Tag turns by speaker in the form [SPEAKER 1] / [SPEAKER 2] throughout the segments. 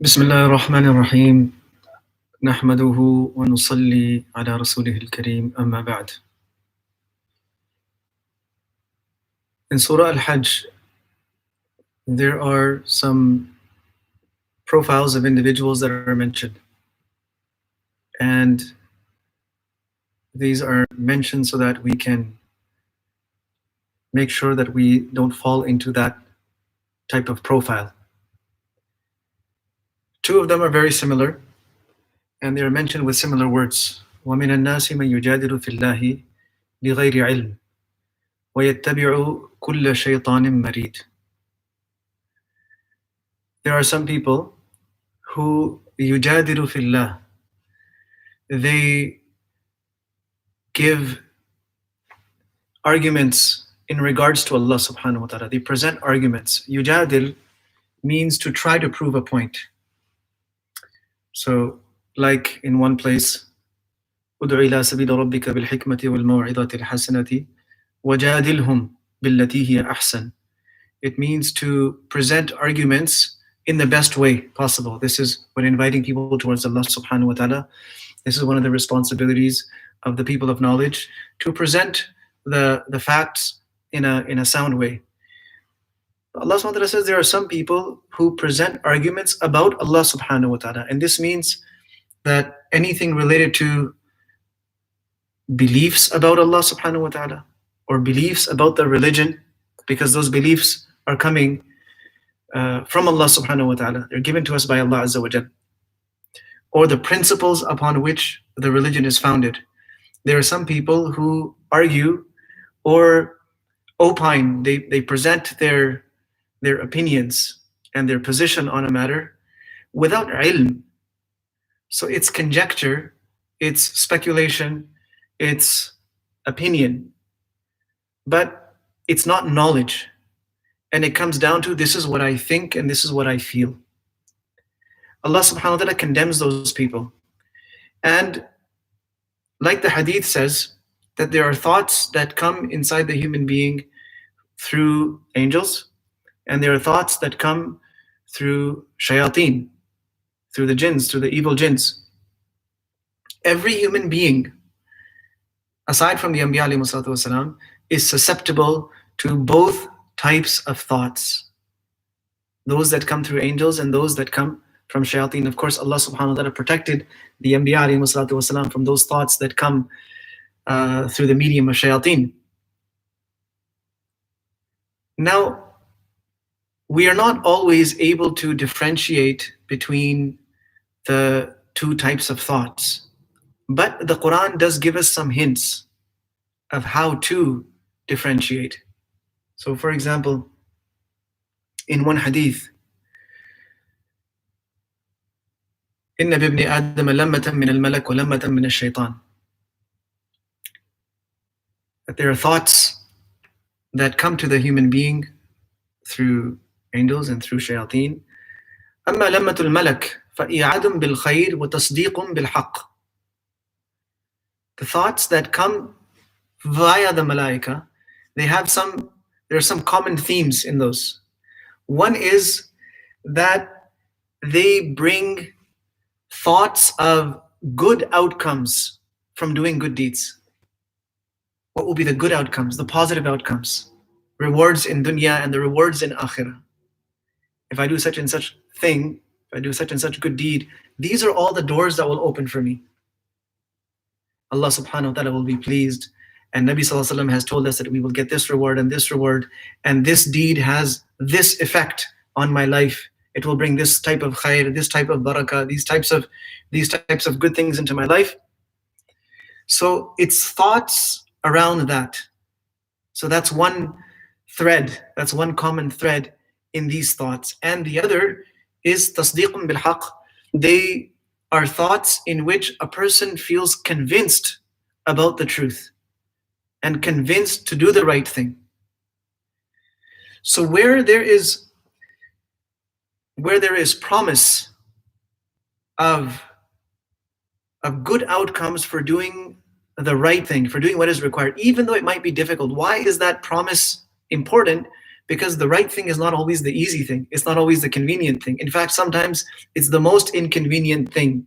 [SPEAKER 1] بسم الله الرحمن الرحيم نحمده ونصلي على رسوله الكريم أما بعد. In Surah Al-Hajj, there are some profiles of individuals that are mentioned. And these are mentioned so that we can make sure that we don't fall into that type of profile. Two of them are very similar, and they are mentioned with similar words. وَمِنَ النَّاسِ مَن يُجَادِلُ فِي اللَّهِ بِغَيْرِ عِلْمٍ وَيَتَّبِعُ كُلَّ شَيْطَانٍ مَرِيدٍ. There are some people who يُجَادِلُ فِي اللَّهِ, they give arguments in regards to Allah subhanahu wa ta'ala. They present arguments. Yujadil means to try to prove a point. So, like in one place, ادع إلى سبيل ربك بالحكمة والموعظة الحسنة وجادلهم بالتي هي أحسن. It means to present arguments in the best way possible. This is when inviting people towards Allah subhanahu wa ta'ala. This is one of the responsibilities of the people of knowledge, to present the facts in a sound way. Allah subhanahu wa ta'ala says there are some people who present arguments about Allah subhanahu wa ta'ala, and this means that anything related to beliefs about Allah subhanahu wa ta'ala, or beliefs about the religion, because those beliefs are coming from Allah subhanahu wa ta'ala, they're given to us by Allah azza wa jal, or the principles upon which the religion is founded. There are some people who argue or opine, they present their opinions and their position on a matter without ilm. So it's conjecture, it's speculation, it's opinion, but it's not knowledge. And it comes down to, this is what I think and this is what I feel. Allah subhanahu wa ta'ala condemns those people. And like the hadith says, that there are thoughts that come inside the human being through angels, and there are thoughts that come through shayateen, through the jinns, through the evil jinns. Every human being, aside from the Anbiya alayhi salatu wasalam, is susceptible to both types of thoughts. Those that come through angels and those that come from shayateen. Of course, Allah subhanahu wa ta'ala protected the Anbiya alayhi salatu wasalam from those thoughts that come through the medium of shayateen. Now, we are not always able to differentiate between the two types of thoughts, but the Quran does give us some hints of how to differentiate. So, for example, in one hadith, إِنَّ بِابْنِ آدَمَ لَمَّةً مِّنَ الْمَلَكِ وَلَمَّةً مِّنَ الشَّيْطَانِ. That there are thoughts that come to the human being through angels and through shayateen. أما لمة الملك فإيعاد بالخير وتصديق بالحق. The thoughts that come via the malaika, there are some common themes in those. One is that they bring thoughts of good outcomes from doing good deeds. What will be the good outcomes, the positive outcomes? Rewards in dunya and the rewards in akhirah. If I do such and such thing, if I do such and such good deed, these are all the doors that will open for me. Allah subhanahu wa ta'ala will be pleased. And Nabi sallallahu alaihi wasallam has told us that we will get this reward, and this deed has this effect on my life. It will bring this type of khair, this type of barakah, these types of good things into my life. So it's thoughts around that. So that's one thread, that's one common thread in these thoughts. And the other is tasdeequn bil haqq. They are thoughts in which a person feels convinced about the truth and convinced to do the right thing. So where there is promise of good outcomes for doing the right thing, for doing what is required, even though it might be difficult. Why is that promise important? Because the right thing is not always the easy thing. It's not always the convenient thing. In fact, sometimes it's the most inconvenient thing.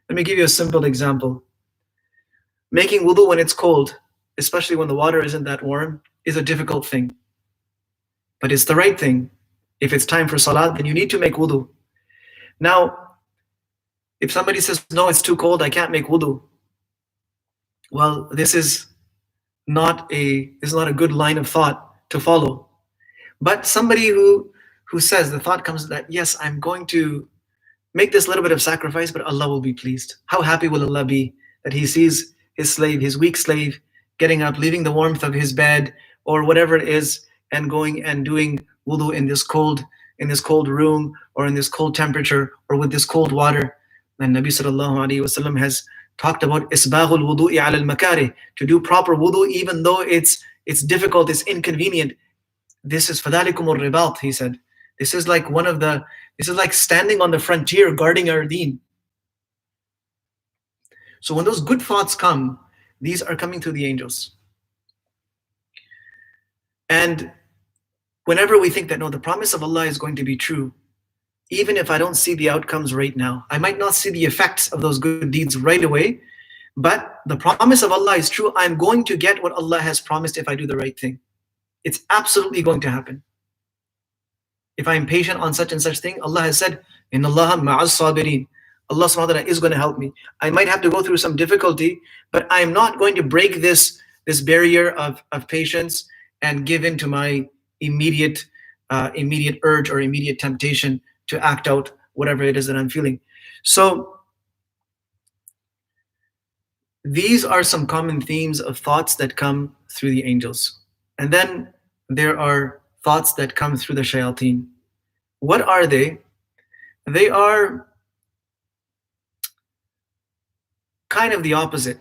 [SPEAKER 1] Let me give you a simple example. Making wudu when it's cold, especially when the water isn't that warm, is a difficult thing. But it's the right thing. If it's time for salat, then you need to make wudu. Now, if somebody says, no, it's too cold, I can't make wudu. Well, this is not a good line of thought to follow. But somebody who says, the thought comes that, yes, I'm going to make this little bit of sacrifice, but Allah will be pleased. How happy will Allah be that He sees His slave, His weak slave, getting up, leaving the warmth of his bed or whatever it is, and going and doing wudu in this cold room, or in this cold temperature, or with this cold water. And Nabi sallallahu alaihi wasallam has talked about isbaghul wudu'i ala al-makari, to do proper wudu even though it's difficult, it's inconvenient. This is fadalikum al-ribat, he said. This is like standing on the frontier guarding our deen. So when those good thoughts come, these are coming through the angels. And whenever we think that, no, the promise of Allah is going to be true, even if I don't see the outcomes right now, I might not see the effects of those good deeds right away, but the promise of Allah is true. I'm going to get what Allah has promised if I do the right thing. It's absolutely going to happen. If I'm patient on such and such thing, Allah has said, Inna Allaha ma'as sabirin. Allah subhanahu wa ta'ala is going to help me. I might have to go through some difficulty, but I'm not going to break this barrier of patience and give in to my immediate urge or immediate temptation to act out whatever it is that I'm feeling. So these are some common themes of thoughts that come through the angels. And then there are thoughts that come through the shayateen. What are they? They are kind of the opposite.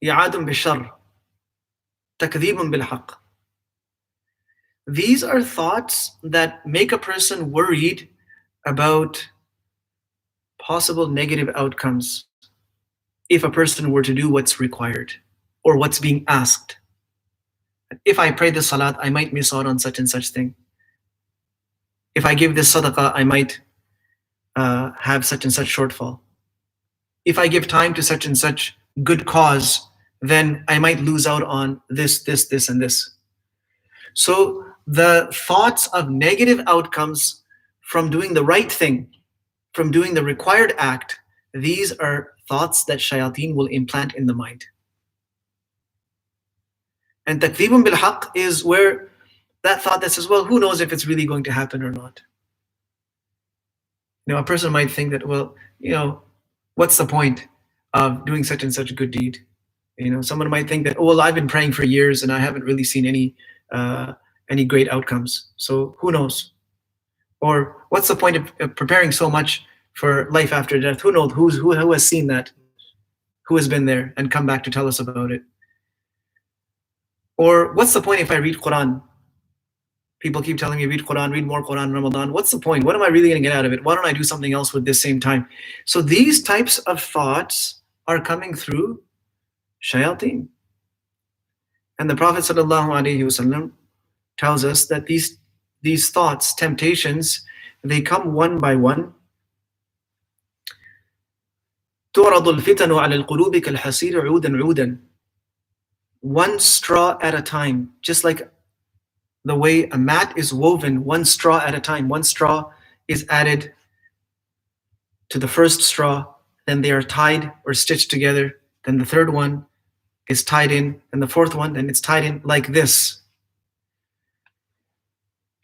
[SPEAKER 1] I'adun bishar, takdhibun bilhaq. These are thoughts that make a person worried about possible negative outcomes if a person were to do what's required or what's being asked. If I pray the salat, I might miss out on such and such thing. If I give this sadaqah, I might have such and such shortfall. If I give time to such and such good cause, then I might lose out on this, and this. So the thoughts of negative outcomes from doing the right thing, from doing the required act, these are thoughts that shayateen will implant in the mind. And takdhibun bil haqq is where that thought that says, well, who knows if it's really going to happen or not. A person might think that, well, what's the point of doing such and such a good deed? Someone might think that, oh, well, I've been praying for years and I haven't really seen any great outcomes. So who knows? Or what's the point of preparing so much for life after death? Who knows? Who has seen that? Who has been there and come back to tell us about it? Or what's the point if I read Quran? People keep telling me, read Quran, read more Quran in Ramadan. What's the point? What am I really going to get out of it? Why don't I do something else with this same time? So these types of thoughts are coming through shayateen. And the Prophet ﷺ tells us that these thoughts, temptations, they come one by one. تُعْرَضُ الْفِتَنُ عَلَى الْقُلُوبِ كَالْحَصِيرِ عُودًا عُودًا. One straw at a time, just like the way a mat is woven, one straw at a time. One straw is added to the first straw, then they are tied or stitched together, then the third one is tied in, and the fourth one, then it's tied in like this.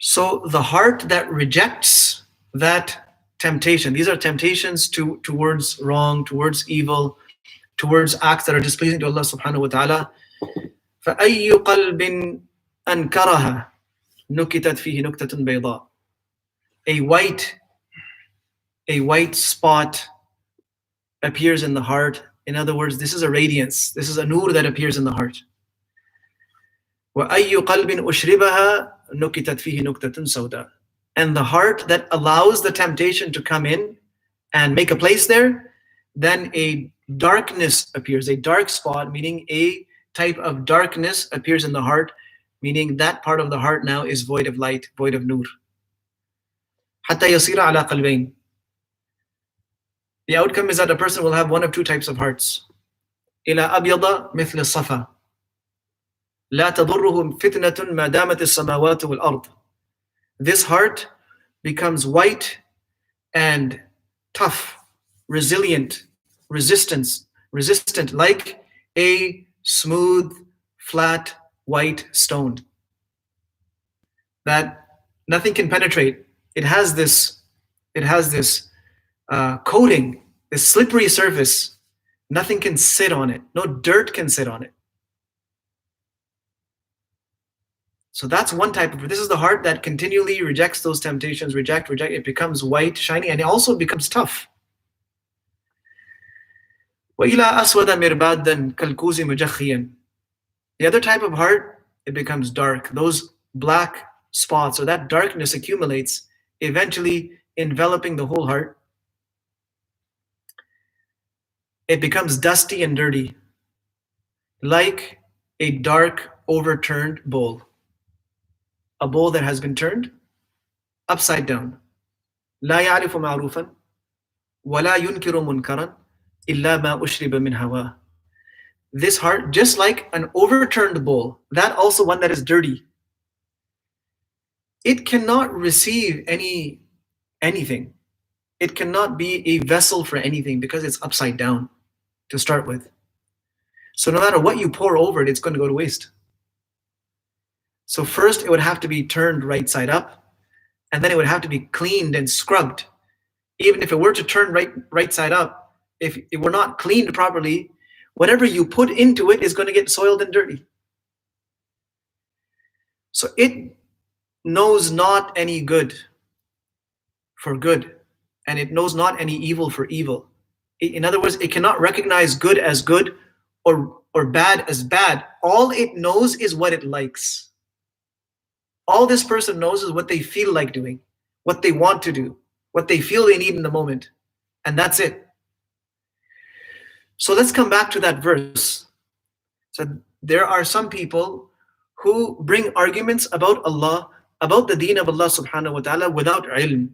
[SPEAKER 1] So the heart that rejects that temptation, these are temptations towards wrong, towards evil, towards acts that are displeasing to Allah subhanahu wa ta'ala. فَأَيُّ قَلْبٍ أَنْكَرَهَا نُكِتَتْ فِيهِ نُكْتَةٌ بَيْضَاء. A white spot appears in the heart. In other words, this is a radiance. This is a nur that appears in the heart. وَأَيُّ قَلْبٍ أُشْرِبَهَا نُكِتَتْ فِيهِ نُكْتَةٌ سَوْدَاء. And the heart that allows the temptation to come in and make a place there, then a darkness appears, a dark spot, meaning a type of darkness appears in the heart, meaning that part of the heart now is void of light, void of nur. حتى يصير على قلبين. The outcome is that a person will have one of two types of hearts. إلى أبيض مثل الصفا لا تضره فتنة ما دامت السماوات والأرض. This heart becomes white and tough, resilient, resistant, like a smooth, flat, white stone that nothing can penetrate. It has this coating, this slippery surface. Nothing can sit on it. No dirt can sit on it. So that's one type of, this is the heart that continually rejects those temptations, reject. It becomes white, shiny, and it also becomes tough. وَإِلَىٰ أَسْوَدَ مِرْبَادًا كَالْكُوزِ مُجَخِّيًا. The other type of heart, it becomes dark. Those black spots, or that darkness accumulates, eventually enveloping the whole heart. It becomes dusty and dirty, like a dark, overturned bowl. A bowl that has been turned upside down. لا يعرف معروفا ولا ينكر منكرا إلا ما أشرب من هواه. This heart, just like an overturned bowl, that also one that is dirty, it cannot receive anything. It cannot be a vessel for anything because it's upside down to start with. So no matter what you pour over it, it's going to go to waste. So first it would have to be turned right side up, and then it would have to be cleaned and scrubbed. Even if it were to turn right side up, if it were not cleaned properly, whatever you put into it is going to get soiled and dirty. So it knows not any good for good, and it knows not any evil for evil. In other words, it cannot recognize good as good or bad as bad. All it knows is what it likes. All this person knows is what they feel like doing, what they want to do, what they feel they need in the moment. And that's it. So let's come back to that verse. So there are some people who bring arguments about Allah, about the deen of Allah subhanahu wa ta'ala without ilm.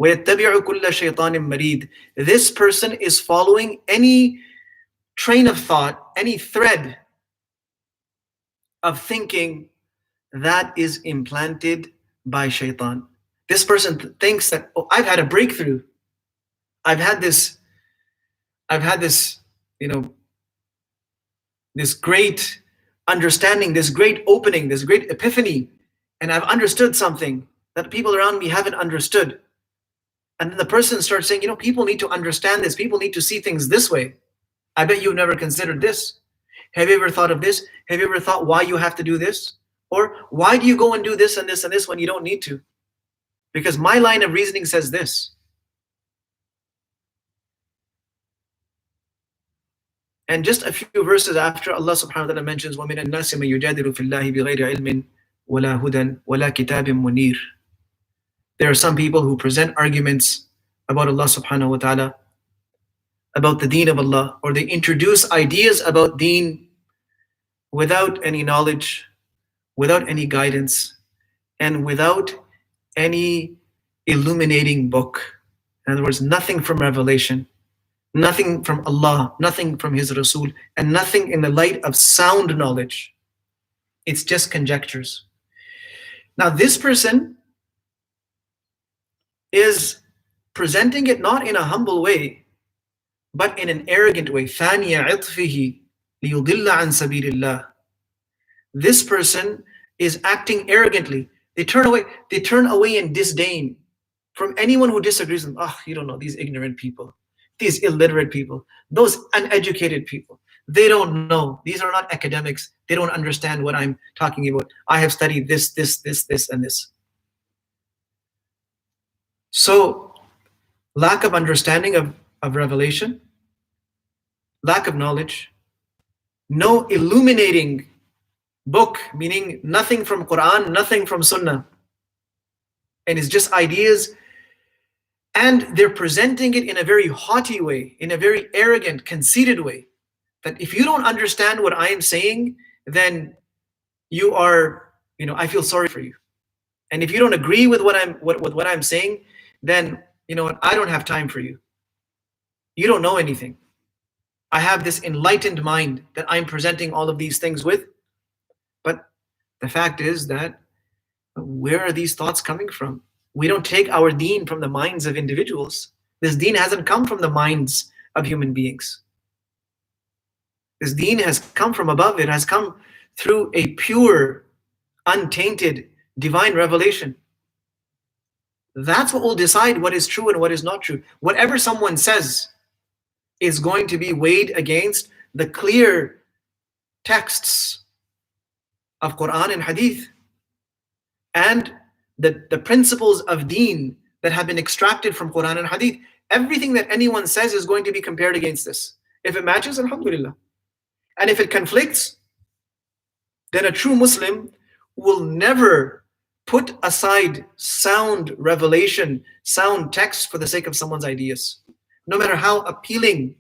[SPEAKER 1] وَيَتَّبِعُ كُلَّ شَيْطَانٍ مَرِيدٍ. This person is following any train of thought, any thread of thinking that is implanted by shaitan. This person thinks that, oh, I've had a breakthrough. I've had this, this great understanding, this great opening, this great epiphany, and I've understood something that people around me haven't understood. And then the person starts saying, people need to understand this. People need to see things this way. I bet you've never considered this. Have you ever thought of this? Have you ever thought why you have to do this? Or why do you go and do this and this and this when you don't need to? Because my line of reasoning says this. And just a few verses after, Allah subhanahu wa ta'ala mentions, وَمِنَ النَّاسِ مَن يُجَادِلُ فِي اللَّهِ بِغَيْرِ عِلْمٍ وَلَا هُدًى وَلَا كِتَابٍ مُنِيرٍ. There are some people who present arguments about Allah subhanahu wa ta'ala, about the deen of Allah, or they introduce ideas about deen without any knowledge, without any guidance, and without any illuminating book. In other words, nothing from revelation, nothing from Allah, nothing from His Rasul, and nothing in the light of sound knowledge. It's just conjectures. Now this person is presenting it not in a humble way, but in an arrogant way. ثَانِيَ عِطْفِهِ لِيُضِلَّ عَنْ سَبِيلِ اللَّهِ. This person is acting arrogantly. They turn away in disdain from anyone who disagrees with them. Oh, you don't know, these ignorant people, these illiterate people, those uneducated people. They don't know. These are not academics. They don't understand what I'm talking about. I have studied this, and this. So, lack of understanding of revelation, lack of knowledge, no illuminating book, meaning nothing from Quran, nothing from Sunnah. And it's just ideas. And they're presenting it in a very haughty way, in a very arrogant, conceited way. That if you don't understand what I am saying, then you are, I feel sorry for you. And if you don't agree with what I'm saying, then you know what, I don't have time for you. You don't know anything. I have this enlightened mind that I'm presenting all of these things with. But the fact is that where are these thoughts coming from? We don't take our deen from the minds of individuals. This deen hasn't come from the minds of human beings. This deen has come from above. It has come through a pure, untainted, divine revelation. That's what will decide what is true and what is not true. Whatever someone says is going to be weighed against the clear texts of Quran and Hadith and the principles of deen that have been extracted from Quran and Hadith. Everything that anyone says is going to be compared against this. If it matches, alhamdulillah. And if it conflicts, then a true Muslim will never put aside sound revelation, sound text for the sake of someone's ideas. No matter how appealing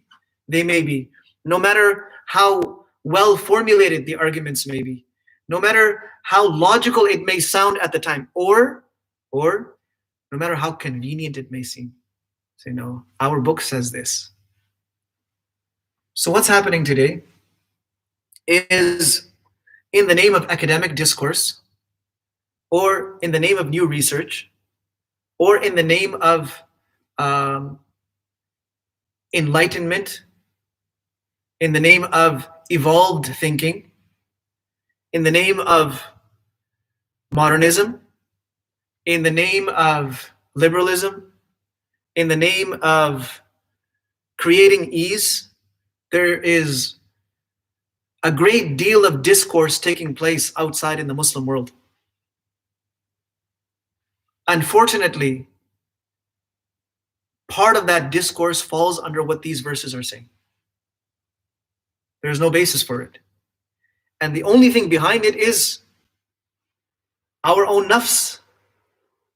[SPEAKER 1] they may be, no matter how well formulated the arguments may be, no matter how logical it may sound at the time, or no matter how convenient it may seem. Say, no, our book says this. So what's happening today is, in the name of academic discourse, or in the name of new research, or in the name of enlightenment, in the name of evolved thinking, in the name of modernism, in the name of liberalism, in the name of creating ease, there is a great deal of discourse taking place outside in the Muslim world. Unfortunately, part of that discourse falls under what these verses are saying. There's no basis for it. And the only thing behind it is our own nafs,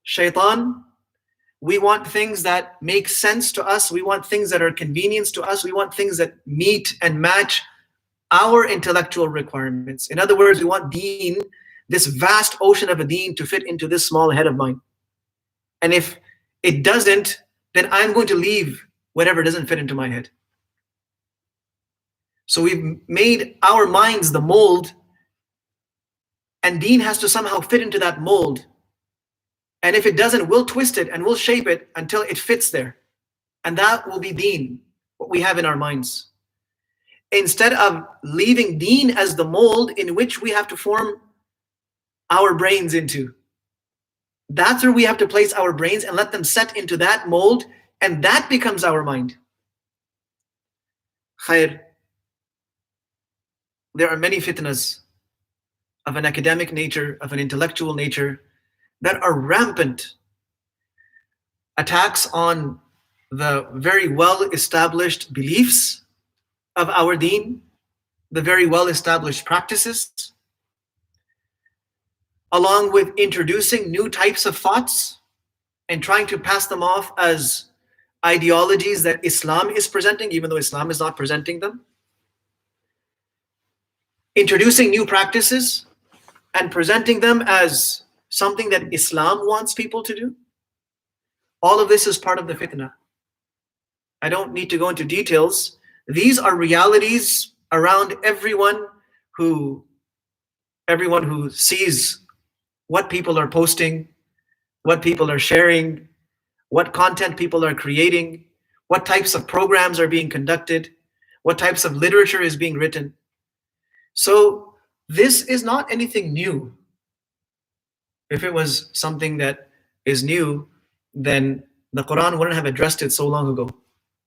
[SPEAKER 1] shaitan. We want things that make sense to us. We want things that are convenience to us. We want things that meet and match our intellectual requirements. In other words, we want deen, this vast ocean of a deen, to fit into this small head of mine. And if it doesn't, then I'm going to leave whatever doesn't fit into my head. So we've made our minds the mold, and deen has to somehow fit into that mold. And if it doesn't, we'll twist it and we'll shape it until it fits there. And that will be deen, what we have in our minds. Instead of leaving deen as the mold in which we have to form our brains into. That's where we have to place our brains and let them set into that mold, and that becomes our mind. Khair. There are many fitnas of an academic nature, of an intellectual nature, that are rampant. Attacks on the very well-established beliefs of our deen, the very well-established practices, along with introducing new types of thoughts and trying to pass them off as ideologies that Islam is presenting, even though Islam is not presenting them. Introducing new practices and presenting them as something that Islam wants people to do. All of this is part of the fitna. I don't need to go into details. These are realities around everyone who sees what people are posting, what people are sharing, what content people are creating, what types of programs are being conducted, what types of literature is being written. So this is not anything new. If it was something that is new, then the Quran wouldn't have addressed it so long ago.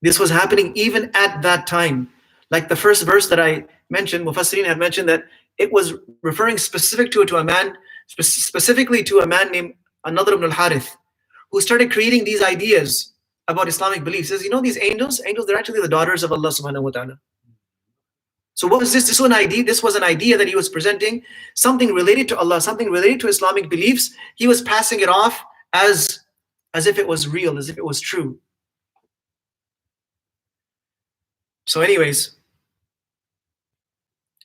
[SPEAKER 1] This was happening even at that time. Like the first verse that I mentioned, Mufassirin have mentioned that it was referring specifically to a man named An-Nadr ibn al-Harith, who started creating these ideas about Islamic beliefs. He says, these angels, they're actually the daughters of Allah subhanahu wa ta'ala. So what was this? This was an idea that he was presenting, something related to Allah, something related to Islamic beliefs. He was passing it off as if it was real, as if it was true. So anyways,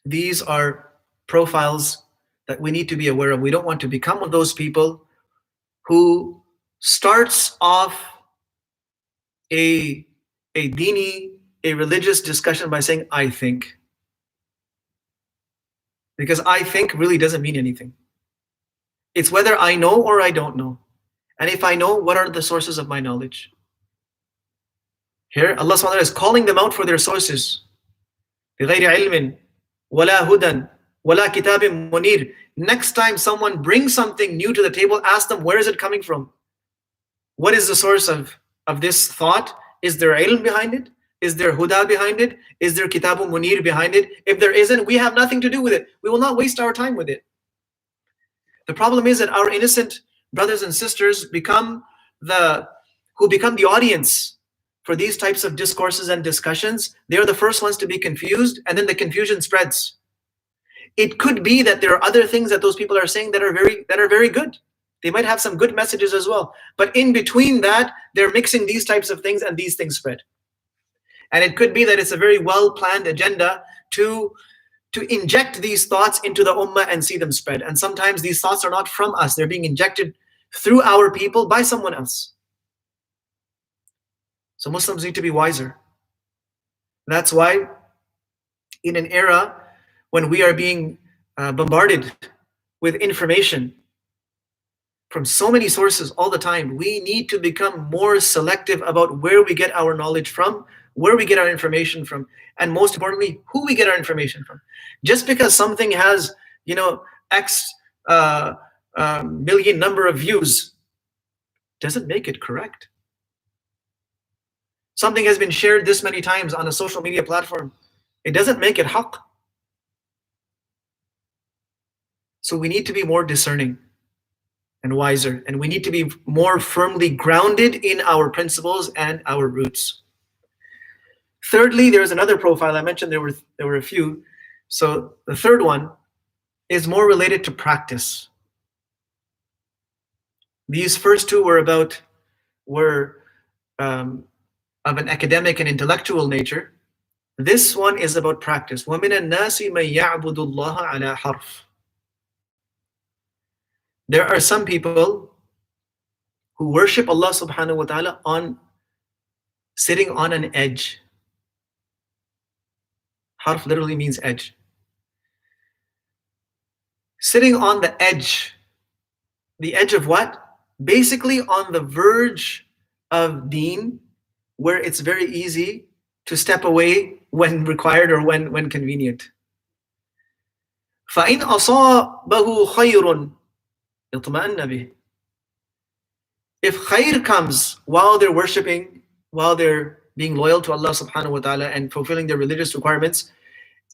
[SPEAKER 1] these are profiles that we need to be aware of. We don't want to become one of those people who starts off a dini, a religious discussion by saying, I think. Because I think really doesn't mean anything. It's whether I know or I don't know. And if I know, what are the sources of my knowledge? Here, Allah subhanahu wa ta'ala is calling them out for their sources. بِغَيْرِ عِلْمٍ وَلَا هُدًى وَلَا كِتَابٍ مُنِيرٍ. Next time someone brings something new to the table, ask them, where is it coming from? What is the source of this thought? Is there ilm behind it? Is there huda behind it? Is there kitabun munir behind it? If there isn't, we have nothing to do with it. We will not waste our time with it. The problem is that our innocent brothers and sisters become the audience for these types of discourses and discussions. They are the first ones to be confused, and then the confusion spreads. It could be that there are other things that those people are saying that are very good. They might have some good messages as well. But in between that, they're mixing these types of things, and these things spread. And it could be that it's a very well-planned agenda to inject these thoughts into the ummah and see them spread. And sometimes these thoughts are not from us. They're being injected through our people by someone else. So Muslims need to be wiser. That's why in an era when we are being bombarded with information from so many sources all the time, we need to become more selective about where we get our knowledge from, where we get our information from, and most importantly, who we get our information from. Just because something has, X million number of views, doesn't make it correct. Something has been shared this many times on a social media platform, it doesn't make it haqq. So we need to be more discerning and wiser, and we need to be more firmly grounded in our principles and our roots. Thirdly, there's another profile. I mentioned there were a few. So the third one is more related to practice. These first two were of an academic and intellectual nature. This one is about practice. وَمِنَ النَّاسِ مَن يَعْبُدُ اللَّهَ عَلَى حَرْفٍ. There are some people who worship Allah subhanahu wa ta'ala on sitting on an edge. Harf literally means edge. Sitting on the edge. The edge of what? Basically on the verge of deen, where it's very easy to step away when required or when convenient. فَإِنْ أَصَابَهُ خَيْرٌ اطْمَأَنَّ بِهِ. If khair comes while they're worshipping, while they're being loyal to Allah subhanahu wa ta'ala and fulfilling their religious requirements,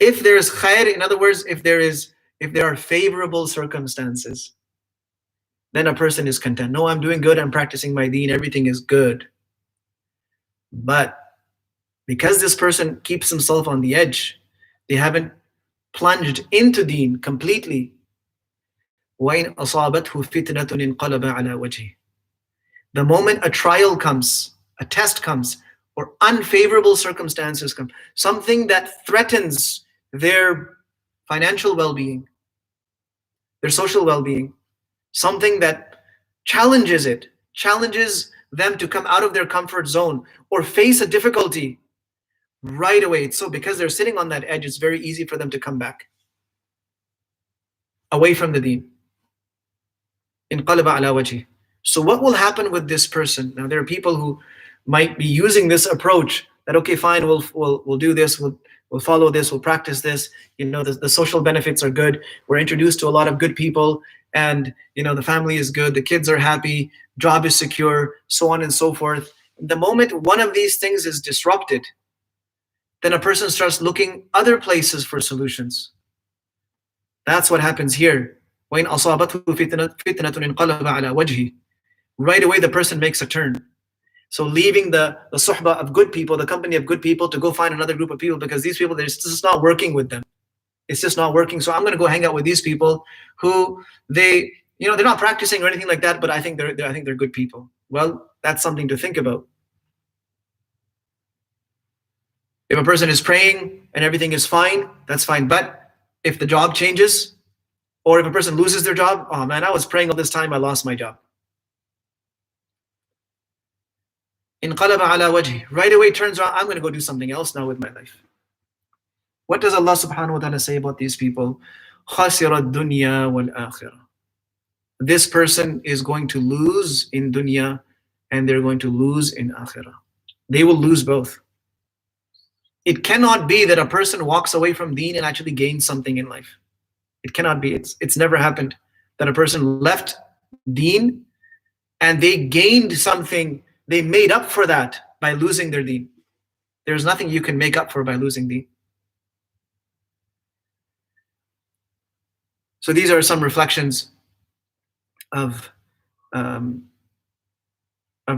[SPEAKER 1] if there is khair, in other words, if there are favorable circumstances, then a person is content. No, I'm doing good, I'm practicing my deen, everything is good. But because this person keeps himself on the edge, they haven't plunged into deen completely. وَإِنْ أَصَابَتْهُ فِتْنَةٌ انْقَلَبَ عَلَى وَجْهِهِ. The moment a trial comes, a test comes, or unfavorable circumstances come, something that threatens their financial well-being, their social well-being, something that challenges them to come out of their comfort zone or face a difficulty, right away. So because they're sitting on that edge, it's very easy for them to come back away from the deen. Inqalaba ala wajhi. So what will happen with this person? Now there are people who might be using this approach that, okay, fine, we'll do this, we'll follow this, we'll practice this. The social benefits are good. We're introduced to a lot of good people, and the family is good, the kids are happy, job is secure, so on and so forth. The moment one of these things is disrupted, then a person starts looking other places for solutions. That's what happens here. وَإِنْ أَصَابَتْهُ فِتْنَةٌ انْقَلَبَ عَلَى وَجْهِهِ. Right away the person makes a turn. So leaving the suhbah of good people, the company of good people, to go find another group of people, because these people, it's just not working with them. It's just not working. So I'm going to go hang out with these people who they're not practicing or anything like that, but I think they're good people. Well, that's something to think about. If a person is praying and everything is fine, that's fine. But if the job changes, Or if a person loses their job, oh man, I was praying all this time, I lost my job. Inqalaba ala wajhi. Right away turns around, I'm going to go do something else now with my life. What does Allah subhanahu wa ta'ala say about these people? خَسِرَ الدُّنْيَا وَالْآخِرَةِ. This person is going to lose in dunya and they're going to lose in akhirah. They will lose both. It cannot be that a person walks away from deen and actually gains something in life. It cannot be. It's never happened that a person left deen and they gained something. They made up for that by losing their deen. There's nothing you can make up for by losing deen. So these are some reflections of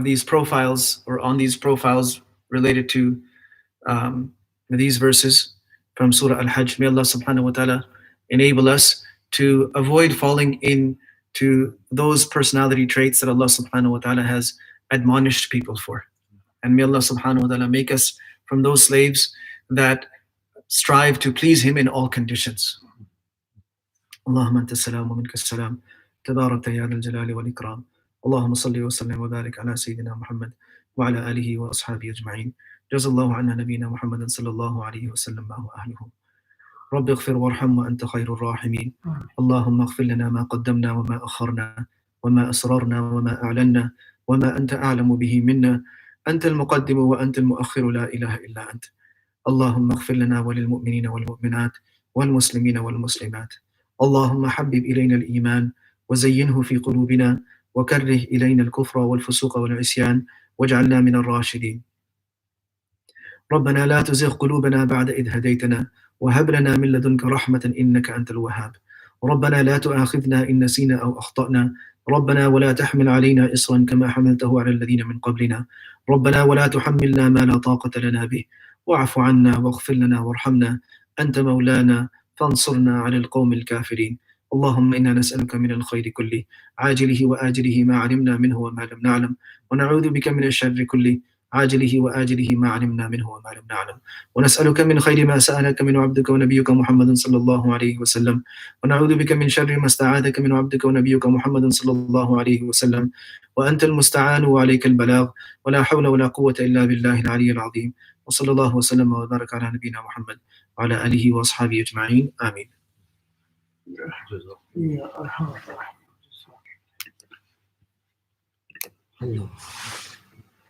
[SPEAKER 1] these profiles, or on these profiles related to these verses from Surah Al-Hajj. May Allah subhanahu wa ta'ala enable us to avoid falling into those personality traits that Allah subhanahu wa ta'ala has admonished people for. And may Allah subhanahu wa ta'ala make us from those slaves that strive to please Him in all conditions. Allahumma anta salam wa minka salam. تبارك يا ذا الجلال والإكرام. اللهم صل وسلم وبارك على سيدنا محمد وعلى آله وأصحابه أجمعين. جزا الله عنا نبينا محمد صلى الله عليه وسلم معه أهله. رب اغفر وارحم وأنت خير الراحمين. اللهم اغفر لنا ما قدمنا وما أخرنا وما أسررنا وما أعلنا وما أنت أعلم به منا. أنت المقدم وأنت المؤخر، لا إله إلا أنت. اللهم اغفر لنا وللمؤمنين والمؤمنات والمسلمين والمسلمات. اللهم حبب إلينا الإيمان وزينه في قلوبنا وكره إلينا الكفر والفسوق والعصيان واجعلنا من الراشدين. ربنا لا تزغ قلوبنا بعد إذ هديتنا وهب لنا من لدنك رحمة إنك أنت الوهاب. ربنا لا تؤاخذنا إن نسينا أو أخطأنا. ربنا ولا تحمل علينا إصرا كما حملته على الذين من قبلنا. ربنا ولا تحملنا ما لا طاقة لنا به واعف عنا واغفر لنا وارحمنا أنت مولانا فانصرنا على القوم الكافرين. اللهم إنا نسألك من الخير كله عاجله وآجله ما علمنا منه وما لم نعلم، ونعوذ بك من الشر كله عاجله وآجله ما علمنا منه وما لم نعلم، ونسألك من خير ما سألك من عبدك ونبيك محمد صلى الله عليه وسلم، ونعوذ بك من شر ما استعاذك من عبدك ونبيك محمد صلى الله عليه وسلم، وأنت المستعان وعليك البلاغ، ولا حول ولا قوة إلا بالله العلي العظيم. وصلى الله وسلم وبارك على نبينا محمد وعلى آله وأصحابه أجمعين. آمين.
[SPEAKER 2] يا أرحم الراحمين.